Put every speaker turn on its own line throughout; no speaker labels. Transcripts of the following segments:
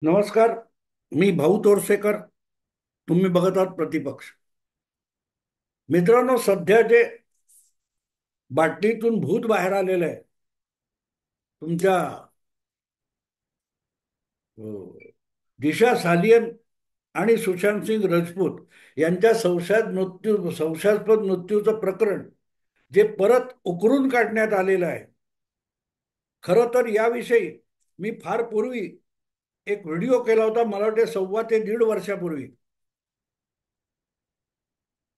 नमस्कार. मी भाऊ तोरसेकर. तुम्ही बघत आहात प्रतिपक्ष. मित्रांनो, सध्या जे बाटलीतून भूत बाहेर आलेलं आहे, तुमच्या दिशा सालियन आणि सुशांत सिंग राजपूत यांच्या संशयास्पद मृत्यूचं प्रकरण जे परत उकरून काढण्यात आलेलं आहे. खरं तर याविषयी मी फार पूर्वी एक व्हिडिओ केला होता, मला वाटते 1.25 ते 1.5 वर्षापूर्वी.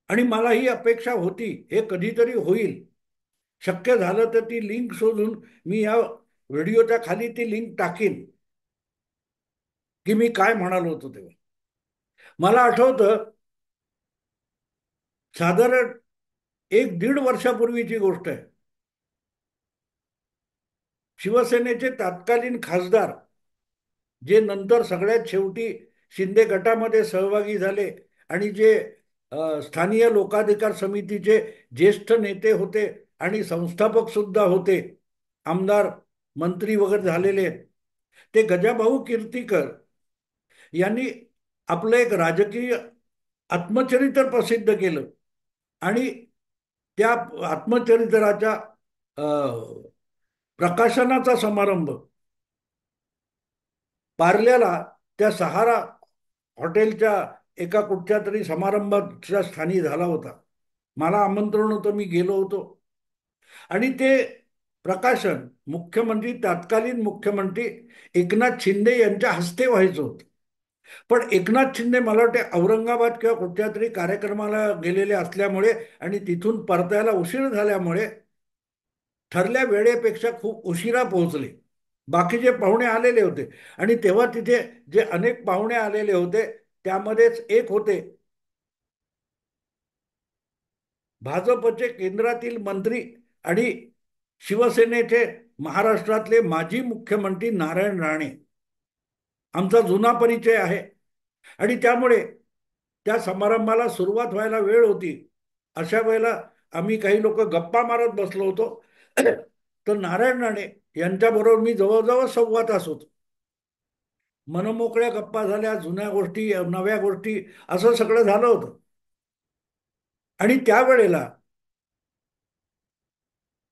आणि मला ही अपेक्षा होती हे कधीतरी होईल. शक्य झालं तर ती लिंक शोधून मी या व्हिडिओच्या खाली ती लिंक टाकीन की मी काय म्हणालो होतो तेव्हा. मला आठवतं, साधारण 1-1.5 वर्षापूर्वीची गोष्ट आहे. शिवसेनेचे तत्कालीन खासदार, जे नंतर सगळ्यात शेवटी शिंदे गटामध्ये सहभागी झाले आणि जे स्थानिक लोकाधिकार समितीचे ज्येष्ठ नेते होते आणि संस्थापक सुद्धा होते, आमदार मंत्री वगैरे झालेले आहेत, ते गजाभाऊ कीर्तीकर यांनी आपलं एक राजकीय आत्मचरित्र प्रसिद्ध केलं. आणि त्या आत्मचरित्राच्या प्रकाशनाचा समारंभ पार्ल्याला, त्या सहारा हॉटेलच्या एका कुठच्या तरी समारंभाच्या स्थानी झाला होता. मला आमंत्रण होतं, मी गेलो होतो. आणि ते प्रकाशन तत्कालीन मुख्यमंत्री एकनाथ शिंदे यांच्या हस्ते व्हायचं होतं. पण एकनाथ शिंदे मला वाटते औरंगाबाद किंवा कुठच्या तरी कार्यक्रमाला गेलेले असल्यामुळे आणि तिथून परतायला उशीर झाल्यामुळे ठरल्या वेळेपेक्षा खूप उशिरा पोहोचले. बाकीचे पाहुणे आलेले होते आणि तेव्हा तिथे जे अनेक पाहुणे आलेले होते त्यामध्येच एक होते भाजपचे केंद्रातील मंत्री आणि शिवसेनेचे महाराष्ट्रातले माजी मुख्यमंत्री नारायण राणे. आमचा जुना परिचय आहे आणि त्यामुळे त्या समारंभाला सुरुवात व्हायला वेळ होती. अशा वेळेला आम्ही काही लोक गप्पा मारत बसलो होतो. तर नारायण राणे यांच्याबरोबर मी जवळजवळ 1.25 तास होतो. मनमोकळ्या गप्पा झाल्या, जुन्या गोष्टी, नव्या गोष्टी, असं सगळं झालं होतं. आणि त्यावेळेला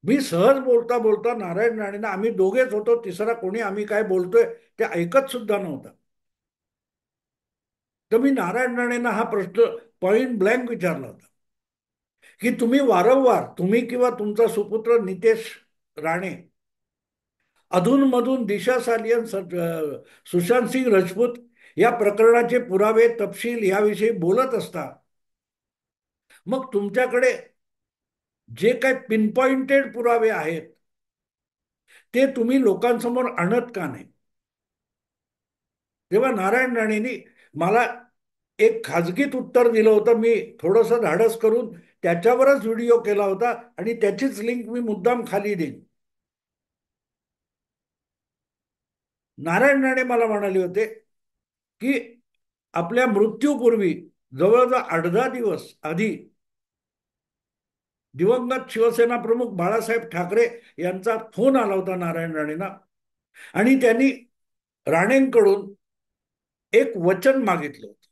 मी सहज बोलता बोलता नारायण राणेंना, आम्ही दोघेच होतो, तिसरा कोणी आम्ही काय बोलतोय ते ऐकत सुद्धा नव्हता. तर मी नारायण राणेंना हा प्रश्न पॉइंट ब्लँक विचारला होता की तुम्ही वारंवार, तुम्ही किंवा तुमचा सुपुत्र नितेश राणे अधूनमधून दिशा सालियन, सुशांत सिंग राजपूत या प्रकरणाचे पुरावे, तपशील याविषयी बोलत असता, मग तुमच्याकडे जे काही पिनपॉइंटेड पुरावे आहेत ते तुम्ही लोकांसमोर आणत का नाही? तेव्हा नारायण राणेंनी मला एक खाजगीत उत्तर दिलं होतं. मी थोडंसं धाडस करून त्याच्यावरच व्हिडिओ केला होता आणि त्याचीच लिंक मी मुद्दाम खाली देईन. नारायण राणे मला म्हणाले होते की आपल्या मृत्यूपूर्वी जवळजवळ 8-10 दिवस आधी दिवंगत शिवसेना प्रमुख बाळासाहेब ठाकरे यांचा फोन आला होता नारायण राणेंना आणि त्यांनी राणेंकडून एक वचन मागितलं होतं.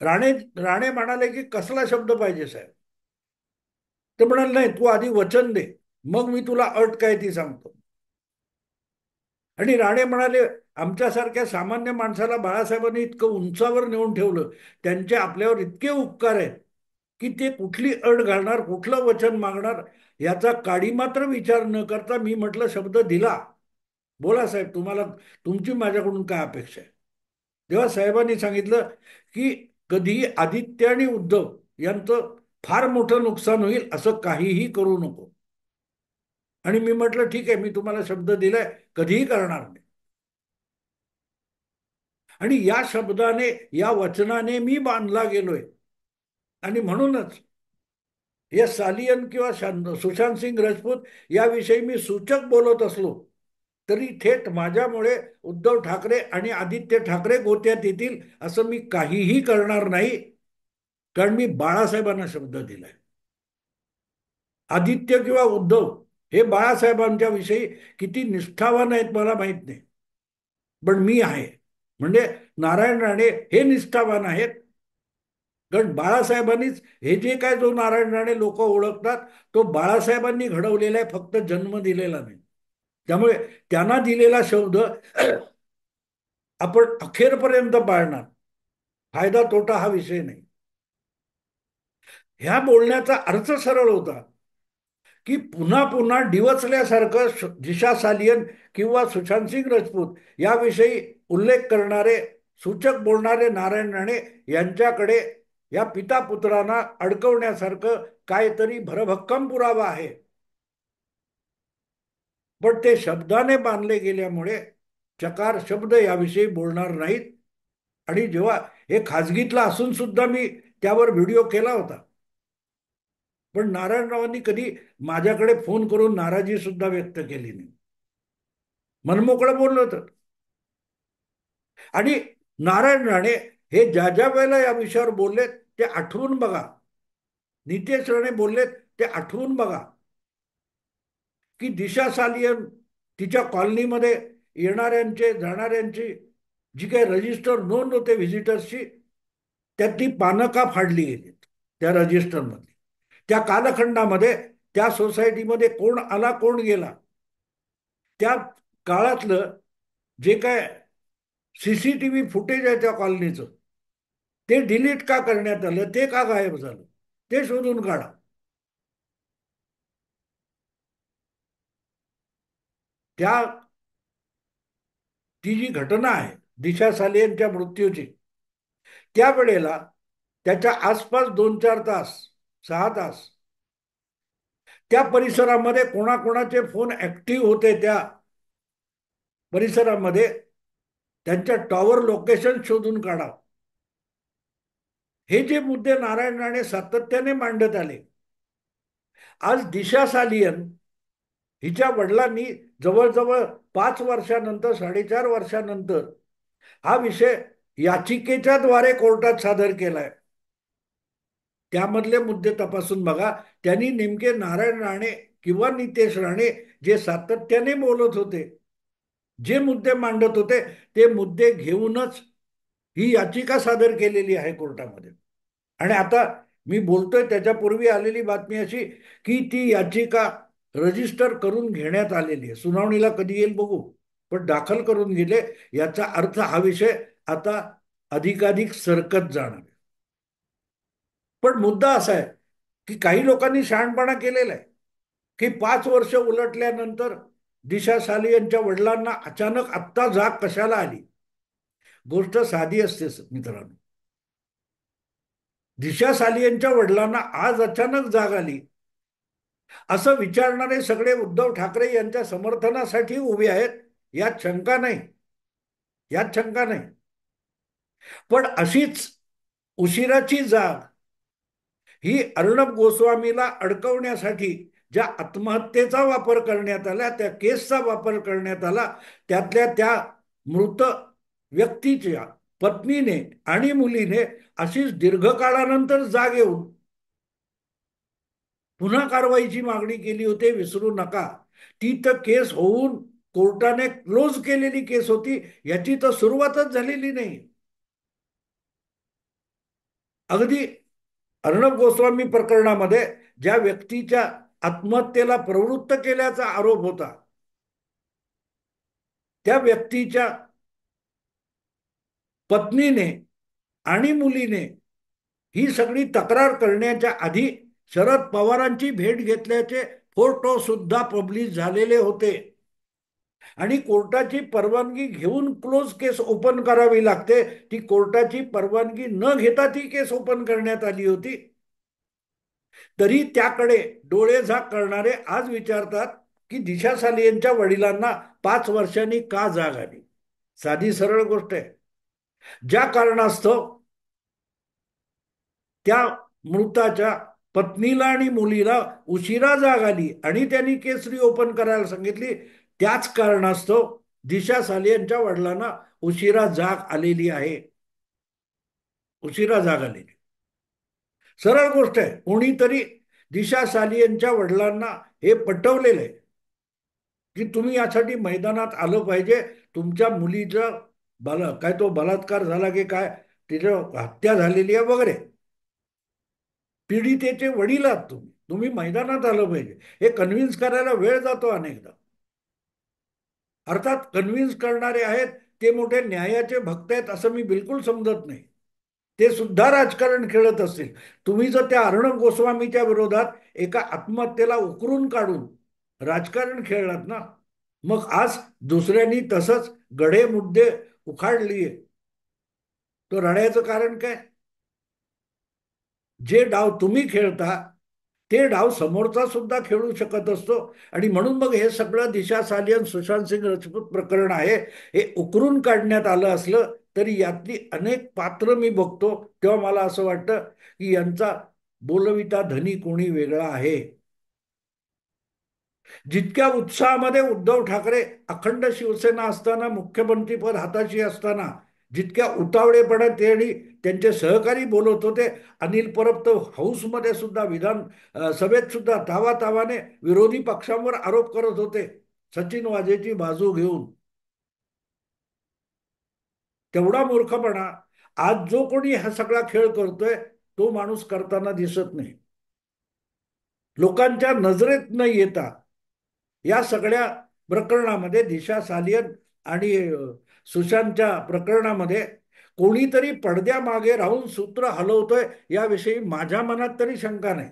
राणे राणे म्हणाले की कसला शब्द पाहिजे साहेब? ते म्हणाले नाही, तू आधी वचन दे, मग मी तुला अट काय ती सांगतो. आणि राणे म्हणाले, आमच्यासारख्या सामान्य माणसाला बाळासाहेबांनी इतकं उंचावर नेऊन ठेवलं, त्यांचे आपल्यावर इतके उपकार आहेत की ते कुठली अट घालणार, कुठलं वचन मागणार याचा काडी मात्र विचार न करता मी म्हटलं शब्द दिला. बोला साहेब, तुम्हाला तुमची माझ्याकडून काय अपेक्षा आहे? तेव्हा साहेबांनी सांगितलं की कधीही आदित्य आणि उद्धव यांचं फार मोठं नुकसान होईल, असं काहीही करू नको. आणि मी म्हटलं ठीक आहे, मी तुम्हाला शब्द दिलाय, कधीही करणार नाही. आणि या शब्दाने, या वचनाने मी बांधला गेलोय. आणि म्हणूनच या सालियन किंवा सुशांत सिंग राजपूत याविषयी मी सूचक बोलत असलो तरी थेट माझ्यामुळे उद्धव ठाकरे आणि आदित्य ठाकरे गोत्यात येतील असं मी काहीही करणार नाही. कारण मी बाळासाहेबांना शब्द दिलाय. आदित्य किंवा उद्धव हे बाळासाहेबांच्या विषयी किती निष्ठावान आहेत मला माहित नाही. पण मी आहे. म्हणजे नारायण राणे हे निष्ठावान आहेत. कारण बाळासाहेबांनीच हे जे काय जो नारायण राणे लोक ओळखतात, तो बाळासाहेबांनी घडवलेला आहे, फक्त जन्म दिलेला नाही. त्यामुळे त्यांना दिलेला शब्द आपण अखेरपर्यंत पाळणार. फायदा तोटा हा विषय नाही. ह्या बोलण्याचा अर्थ सरळ होता की पुन्हा पुन्हा डिवचल्यासारखं दिशा सालियन किंवा सुशांत सिंग राजपूत याविषयी उल्लेख करणारे, सूचक बोलणारे नारायण राणे यांच्याकडे या पिता पुत्रांना अडकवण्यासारखं काहीतरी भरभक्कम पुरावा आहे. पण ते शब्दाने बांधले गेल्यामुळे चकार शब्द याविषयी बोलणार नाहीत. आणि जेव्हा हे खाजगीतला असून सुद्धा मी त्यावर व्हिडिओ केला होता, पण नारायणरावांनी कधी माझ्याकडे फोन करून नाराजी सुद्धा व्यक्त केली नाही. मनमोकळं बोललं होतं. आणि नारायण राणे हे ज्या ज्या वेळेला या विषयावर बोललेत ते आठवून बघा. नितेश राणे बोललेत ते आठवून बघा की दिशा सालियन तिच्या कॉलनीमध्ये येणाऱ्यांचे जाणाऱ्यांची जी काही रजिस्टर नोंद होते व्हिजिटर्सची, त्यातली पानं का फाडली गेली त्या रजिस्टरमधली. त्या कालखंडामध्ये त्या सोसायटीमध्ये कोण आला कोण गेला, त्या काळातलं जे काय सीसीटीव्ही फुटेज आहे त्या कॉलनीचं, ते डिलीट का करण्यात आलं, ते का गायब झालं, ते शोधून काढा. त्या ती जी घटना आहे दिशा सालियनच्या मृत्यूची, त्यावेळेला त्याच्या आसपास 2-4 तास, 6 तास त्या परिसरामध्ये कोणाकोणाचे फोन ऍक्टिव्ह होते, त्या परिसरामध्ये त्यांच्या टॉवर लोकेशन शोधून काढा. हे जे मुद्दे नारायण राणे सातत्याने मांडत आले, आज दिशा सालियन हिच्या वडिलांनी जवळजवळ 5 वर्षानंतर, 4.5 वर्षानंतर हा विषय याचिकेच्या द्वारे कोर्टात सादर केलाय. त्यामधले मुद्दे तपासून बघा. त्यांनी नेमके नारायण राणे किंवा नितेश राणे जे सातत्याने बोलत होते, जे मुद्दे मांडत होते, ते मुद्दे घेऊनच ही याचिका सादर केलेली आहे कोर्टामध्ये. आणि आता मी बोलतोय त्याच्यापूर्वी आलेली बातमी अशी की ती याचिका रजिस्टर करून घेण्यात आलेली आहे. सुनावणीला कधी येईल बघू, पण दाखल करून गेले. याचा अर्थ हा विषय आता अधिकाधिक सरकत जाणार. पण मुद्दा असा आहे की काही लोकांनी शहाणपणा केलेला आहे की 5 वर्ष उलटल्यानंतर दिशा साली यांच्या वडिलांना अचानक आत्ता जाग कशाला आली. गोष्ट साधी असते मित्रांनो. दिशा सालियनच्या वडिलांना आज अचानक जाग आली असं विचारणारे सगळे उद्धव ठाकरे यांच्या समर्थनासाठी उभे आहेत, यात शंका नाही. यात शंका नाही. पण अशीच उशिराची जाग ही अर्णब गोस्वामीला अडकवण्यासाठी ज्या आत्महत्येचा वापर करण्यात आला, त्या केसचा वापर करण्यात आला, त्यातल्या त्या मृत व्यक्तीच्या पत्नीने आणि मुलीने अशीच दीर्घकाळानंतर जाग येऊन पुन्हा कारवाईची मागणी केली होती. विसरू नका, ती तर केस होऊन कोर्टाने क्लोज केलेली केस होती, याची तर सुरुवातच झालेली नाही. अगदी अर्णब गोस्वामी प्रकरणामध्ये ज्या व्यक्तीच्या आत्महत्येला प्रवृत्त केल्याचा आरोप होता, त्या व्यक्तीच्या पत्नीने आणि मुलीने ही सगळी तक्रार करण्याच्या आधी शरद पवारांची भेट घेतल्याचे फोटो सुद्धा पब्लिश झालेले होते. आणि कोर्टाची परवानगी घेऊन क्लोज केस ओपन करावी लागते. ती कोर्टाची परवानगी न घेता ती केस ओपन करण्यात आली होती. तरी त्याकडे डोळेझाक करणारे आज विचारतात की दिशा सालियनच्या वडिलांना 5 वर्षांनी का जाग आली. साधी सरळ गोष्ट आहे. ज्या कारणास्तव त्या मृताच्या पत्नीला आणि मुलीला उशिरा जाग आली आणि त्यांनी केस रिओपन करायला सांगितली, त्याच कारणास्तव दिशा सालियनच्या वडिलांना उशिरा जाग आलेली आहे. उशिरा जाग आलेली सरळ गोष्ट आहे. कोणीतरी दिशा सालियनच्या वडिलांना हे पटवलेलं आहे की तुम्ही यासाठी मैदानात आलं पाहिजे, तुमच्या मुलीचा काय तो बलात्कार झाला की काय, तिचं हत्या झालेली आहे वगैरे, पीडितेचे वडील आहात तुम्ही, तुम्ही मैदानात आलं पाहिजे. हे कन्व्हिन्स करायला वेळ जातो अनेकदा. अर्थात कन्व्हिन्स करणारे आहेत ते मोठे न्यायाचे भक्त आहेत असं मी बिलकुल समजत नाही. ते सुद्धा राजकारण खेळत असतील. तुम्ही जर त्या अर्णब गोस्वामीच्या विरोधात एका आत्महत्येला उकरून काढून राजकारण खेळलात ना, मग आज दुसऱ्यांनी तसंच गडे मुद्दे उखाडलीये, तो रडायचं कारण काय? जे डाव तुम्ही खेळता ते डाव समोरचा सुद्धा खेळू शकत असतो. आणि म्हणून मग हे सगळं दिशा सालियन सुशांत सिंग राजपूत प्रकरण आहे, हे उकरून काढण्यात आलं असलं तरी यातली अनेक पात्र मी बघतो तेव्हा मला असं वाटतं की यांचा बोलविता धनी कोणी वेगळा आहे. जितक्या उत्साहामध्ये उद्धव ठाकरे अखंड शिवसेना असताना, मुख्यमंत्रीपद हाताशी असताना जितक्या उतावळेपणा ते आणि त्यांचे सहकारी बोलत होते, अनिल परब तर हाऊसमध्ये सुद्धा, सभेत सुद्धा तावातावाने विरोधी पक्षांवर आरोप करत होते सचिन वाझेची बाजू घेऊन. तेवढा मूर्खपणा आज जो कोणी हा सगळा खेळ करतोय तो माणूस करताना दिसत नाही. लोकांच्या नजरेत न येता या सगळ्या प्रकरणामध्ये, दिशा सालियन आणि सुशांतच्या प्रकरणामध्ये कोणीतरी पडद्यामागे राहून सूत्र हलवतोय याविषयी माझ्या मनात तरी शंका नाही.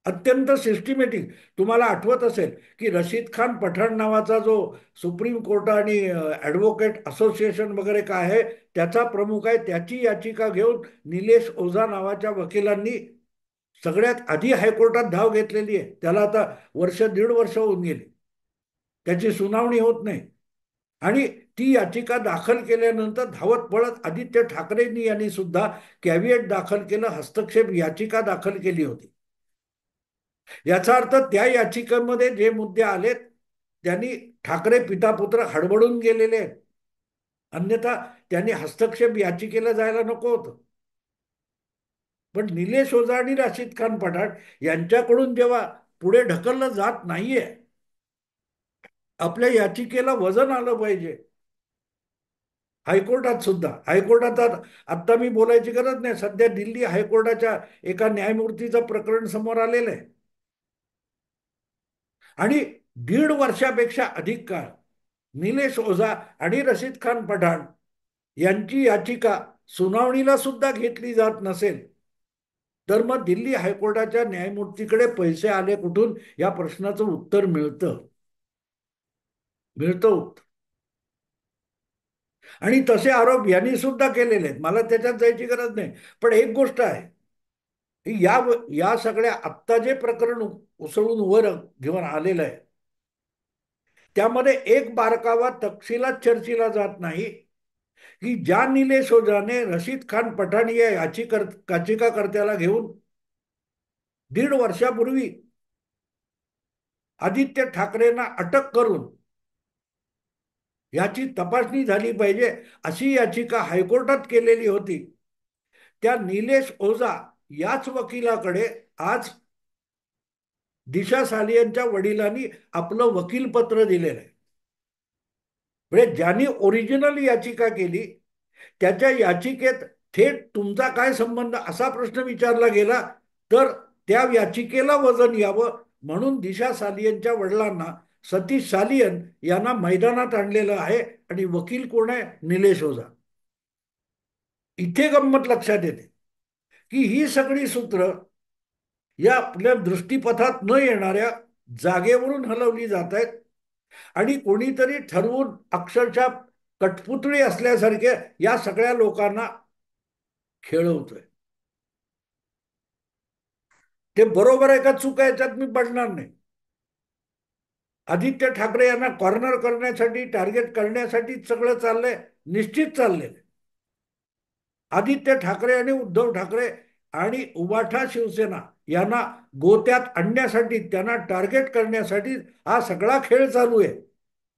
अत्यंत सिस्टमॅटिक. तुम्हाला आठवत असेल की रशीद खान पठाण नावाचा जो सुप्रीम कोर्ट आणि ॲडव्होकेट असोसिएशन वगैरे काय आहे त्याचा प्रमुख आहे, त्याची याचिका घेऊन निलेश ओझा नावाच्या वकिलांनी सगळ्यात आधी हायकोर्टात धाव घेतलेली आहे. त्याला आता वर्ष दीड वर्ष होऊन गेली, त्याची सुनावणी होत नाही. आणि ती याचिका दाखल केल्यानंतर धावत पळत आदित्य ठाकरेंनी यांनी सुद्धा कॅव्हिएट दाखल केलं, हस्तक्षेप याचिका दाखल केली होती. याचा अर्थ त्या याचिकेमध्ये जे मुद्दे आलेत त्यांनी ठाकरे पितापुत्र हडबडून गेलेले आहेत, अन्यथा त्यांनी हस्तक्षेप याचिकेला जायला नको होतं. पण निलेश ओझा आणि राशीद खान पठाण यांच्याकडून जेव्हा पुढे ढकललं जात नाहीये, आपल्या याचिकेला वजन आलं पाहिजे. हायकोर्टात सुद्धा, हायकोर्टात आता मी बोलायची गरज नाही, सध्या दिल्ली हायकोर्टाच्या एका न्यायमूर्तीचं प्रकरण समोर आलेलं आहे. आणि दीड वर्षापेक्षा अधिक काळ निलेश ओझा आणि रशीद खान पठाण यांची याचिका सुनावणीला सुद्धा घेतली जात नसेल तर मग दिल्ली हायकोर्टाच्या न्यायमूर्तीकडे पैसे आले कुठून या प्रश्नाचं उत्तर मिळतं. आणि तसे आरोप यांनी सुद्धा केलेले आहेत, मला त्याच्यात जायची गरज नाही. पण एक गोष्ट आहे, या या सगळ्या आत्ता जे प्रकरण उसळून वर घेऊन आलेलं आहे त्यामध्ये एक बारकावा तपशिलात चर्चेला जात नाही की ज्या निलेश ओझाने रशीद खान पठाण या याचिकाकर्त्याला घेऊन दीड वर्षापूर्वी आदित्य ठाकरेंना अटक करून याची तपासणी झाली पाहिजे अशी याचिका हायकोर्टात केलेली होती, त्या निलेश ओझा याच वकिलाकडे आज दिशा सालियनच्या वडिलांनी आपलं वकीलपत्र दिलेलं आहे. म्हणजे ज्यांनी ओरिजिनल याचिका केली त्याच्या याचिकेत थेट तुमचा काय संबंध असा प्रश्न विचारला गेला तर त्या याचिकेला वजन यावं म्हणून दिशा सालियनच्या वडिलांना सतीश सालियन यांना मैदानात आणलेलं आहे. आणि वकील कोण आहे? निलेश ओझा. इथे गंमत लक्षात येते की ही सगळी सूत्र या आपल्या दृष्टीपथात न येणाऱ्या जागेवरून हलवली जात आहेत आणि कोणीतरी ठरवून अक्षरशः कठपुतळी असल्यासारखे या सगळ्या लोकांना खेळवतोय. ते बरोबर आहे का चूक आहे याच्यात मी पडणार नाही. आदित्य ठाकरे यांना कॉर्नर करण्यासाठी, टार्गेट करण्यासाठी सगळं चाललंय, निश्चित चाललंय. आदित्य ठाकरे आणि उद्धव ठाकरे आणि उबाठा शिवसेना यांना गोत्यात आणण्यासाठी, त्यांना टार्गेट करण्यासाठी हा सगळा खेळ चालू आहे,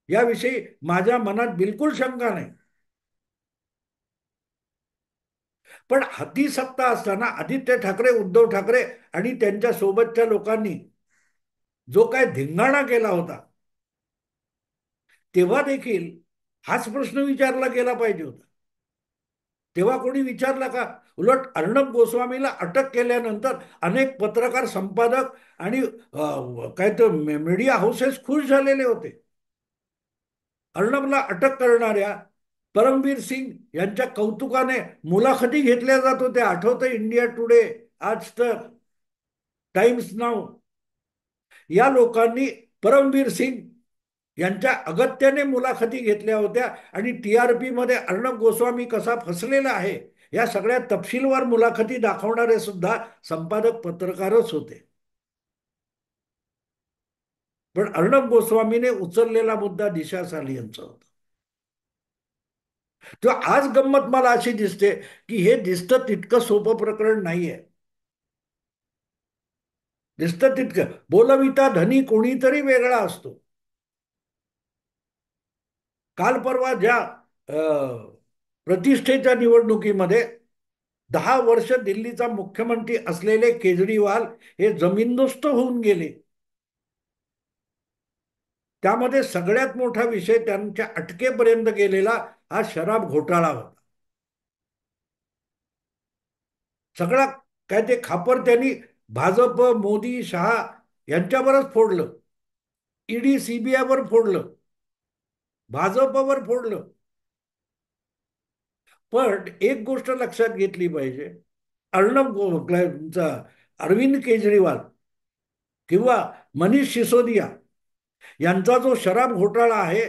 याविषयी माझ्या मनात बिलकुल शंका नाही. पण हाती सत्ता असताना आदित्य ठाकरे, उद्धव ठाकरे आणि त्यांच्या सोबतच्या लोकांनी जो काय धिंगाणा केला होता तेव्हा देखील हाच प्रश्न विचारला गेला पाहिजे होता. तेव्हा कोणी विचारला का? उलट अर्णब गोस्वामीला अटक केल्यानंतर अनेक पत्रकार, संपादक आणि काय तर मीडिया हाऊसेस खुश झालेले होते. अर्णबला अटक करणाऱ्या परमवीर सिंग यांच्या कौतुकाने मुलाखती घेतल्या जात होत्या. आठवतं? इंडिया टुडे, आज तक, टाइम्स नाऊ या लोकांनी परमवीर सिंग यांच्या अगत्याने मुलाखती घेतल्या होत्या आणि टीआरपी मध्ये अर्णब गोस्वामी कसा फसलेला आहे या सगळ्या तपशीलवार मुलाखती दाखवणारे सुद्धा संपादक, पत्रकारच होते. पण अर्णब गोस्वामीने उचललेला मुद्दा दिशा सालियनचा होता. तेव्हा आज गंमत मला अशी दिसते की हे दिसतं तितकं सोपं प्रकरण नाहीये. दिसतं तितकं बोलविता धनी कोणीतरी वेगळा असतो. काल परवा ज्या प्रतिष्ठेच्या निवडणुकीमध्ये 10 वर्ष दिल्लीचा मुख्यमंत्री असलेले केजरीवाल हे जमीनदोस्त होऊन गेले. त्यामध्ये सगळ्यात मोठा विषय त्यांच्या अटकेपर्यंत गेलेला हा शराब घोटाळा होता. सगळा काय ते खापर त्यांनी भाजप, मोदी, शहा यांच्यावरच फोडलं. ईडी, सीबीआयवर फोडलं, भाजपवर फोडलं. पण एक गोष्ट लक्षात घेतली पाहिजे, अरविंद केजरीवाल किंवा मनीष सिसोदिया यांचा जो शराब घोटाळा आहे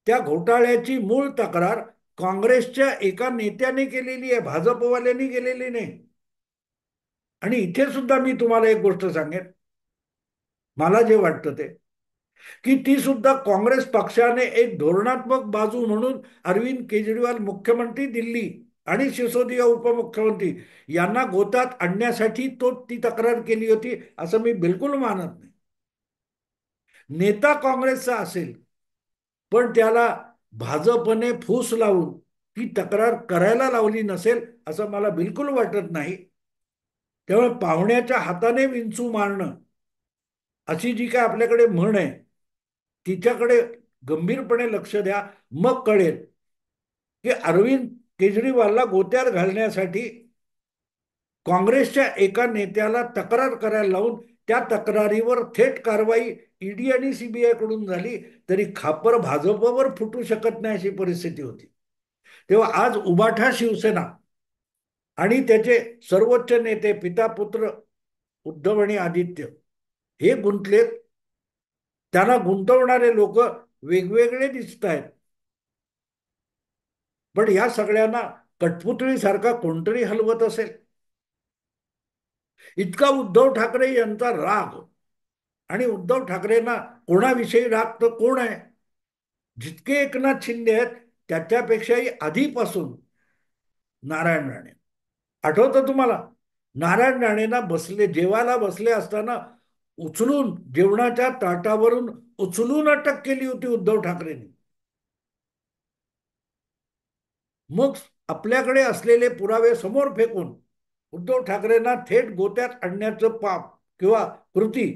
त्या घोटाळ्याची मूळ तक्रार काँग्रेसच्या एका नेत्याने केलेली आहे, भाजपवाल्यांनी केलेली नाही. आणि इथे सुद्धा मी तुम्हाला एक गोष्ट सांगेन, मला जे वाटतं ते की ती सुद्धा काँग्रेस पक्षाने एक धोरणात्मक बाजू म्हणून अरविंद केजरीवाल मुख्यमंत्री दिल्ली आणि सिसोदिया उपमुख्यमंत्री यांना गोत्यात आणण्यासाठी तो ती तक्रार केली होती असं मी बिलकुल मानत नाही. नेता काँग्रेसचा असेल पण त्याला भाजपने फूस लावून ती तक्रार करायला लावली नसेल असं मला बिलकुल वाटत नाही. त्यामुळे पाहुण्याच्या हाताने विंचू मारणं अशी जी काय आपल्याकडे म्हण आहे तिच्याकडे गंभीरपणे लक्ष द्या. मग कळेल की अरविंद केजरीवालला गोत्यात घालण्यासाठी काँग्रेसच्या एका नेत्याला तक्रार करायला लावून त्या तक्रारीवर थेट कारवाई ईडी आणि सीबीआय कडून झाली तरी खापर भाजपवर फुटू शकत नाही अशी परिस्थिती होती. तेव्हा आज उबाठा शिवसेना आणि त्याचे सर्वोच्च नेते पिता पुत्र उद्धव आणि आदित्य हे गुंतलेत. त्यांना गुंतवणारे लोक वेगवेगळे दिसत आहेत. पण या सगळ्यांना कठपुतळीसारखा कोणतरी हलवत असेल. इतका उद्धव ठाकरे यांचा राग आणि उद्धव ठाकरेंना कोणाविषयी राग तर कोण आहे? जितके एकनाथ शिंदे आहेत त्याच्यापेक्षाही आधीपासून नारायण राणे. आठवतं तुम्हाला? नारायण राणेंना जेवायला बसले असताना उचलून जेवणाच्या ताटावरून उचलून अटक केली होती उद्धव ठाकरेंनी. मग आपल्याकडे असलेले पुरावे समोर फेकून उद्धव ठाकरेंना थेट गोत्यात आणण्याचं पाप किंवा कृती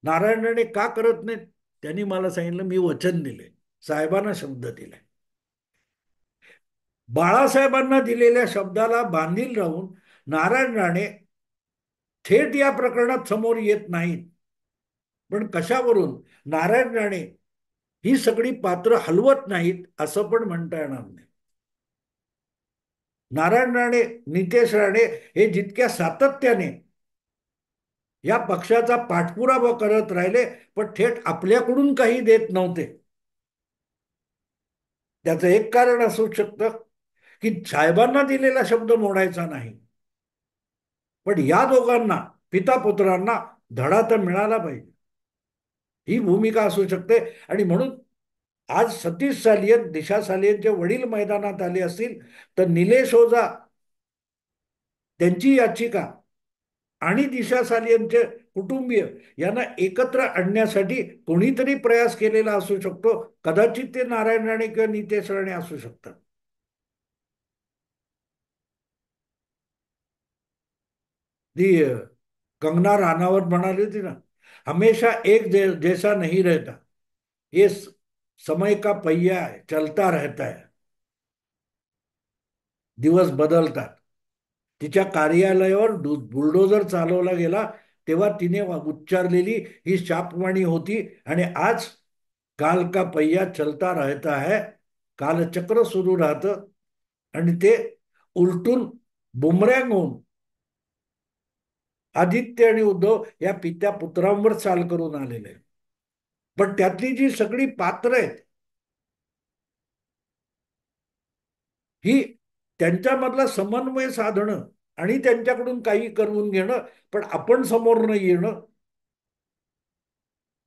नारायण राणे का करत नाहीत? त्यांनी मला सांगितलं, मी वचन दिले, साहेबांना शब्द दिलाय. बाळासाहेबांना दिलेल्या शब्दाला बांधील राहून नारायण राणे थेट या प्रकरणात समोर येत नाहीत. पण कशावरून? नारायण राणे ही सगळी पात्र हलवत नाहीत असं पण म्हणता येणार नाही. नारायण राणे, नितेश राणे हे जितक्या सातत्याने या पक्षाचा पाठपुरावा करत राहिले पण थेट आपल्याकडून काही देत नव्हते. त्याचं एक कारण असू शकतं की साहेबांना दिलेला शब्द मोडायचा नाही. पण या दोघांना, पिता पुत्रांना धडा तर मिळाला पाहिजे, ही भूमिका असू शकते. आणि म्हणून आज सतीश सालियन, दिशा सालियनचे वडील मैदानात आले असतील तर निलेश ओझा त्यांची याचिका आणि दिशा सालियनचे कुटुंबीय यांना एकत्र आणण्यासाठी कोणीतरी प्रयास केलेला असू शकतो. कदाचित ते नारायण राणे किंवा नितेश राणे असू शकतात. ती कंगना राणावत म्हणाली होती ना, हमेशा एक जैसा नहीं रहता. येस, समय का पहिया है, चलता रहता है, दिवस बदलतात. तिच्या कार्यालयावर बुलडोजर चालवला गेला तेव्हा तिने उच्चारलेली ही शापवाणी होती. आणि आज काल का पहिया चलता रहता है, कालचक्र सुरू राहतं. आणि ते उलटून बुमरँग होऊन आदित्य आणि उद्धव या पित्या पुत्रांवर चाल करून आलेले आहे. पण त्यातली जी सगळी पात्र आहेत ही त्यांच्यामधला समन्वय साधणं आणि त्यांच्याकडून काही करून घेणं, पण आपण समोर न येणं,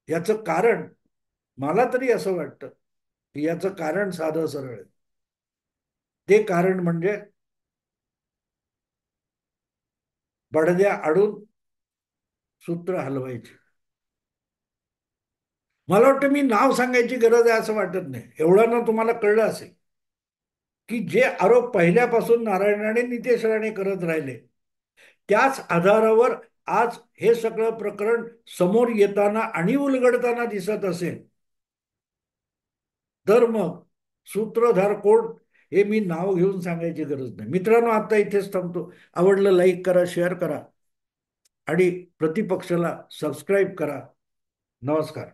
याचं कारण, मला तरी असं वाटतं की याचं कारण साधं सरळ आहे. ते कारण म्हणजे बडद्या आडून सूत्र हलवायचे. मला वाटतं मी नाव सांगायची गरज आहे असं वाटत नाही. एवढं ना तुम्हाला कळलं असेल की जे आरोप पहिल्यापासून नारायण राणे, नितेश राणे करत राहिले, त्याच आधारावर आज हे सगळं प्रकरण समोर येताना आणि उलगडताना दिसत असेल, तर मग सूत्रधार कोण हे मी नाव घेऊन सांगायची गरज नाही. मित्रांनो, आता इथेच थांबतो. आवडलं लाईक करा, शेअर करा आणि प्रतिपक्षाला सबस्क्राईब करा. नमस्कार.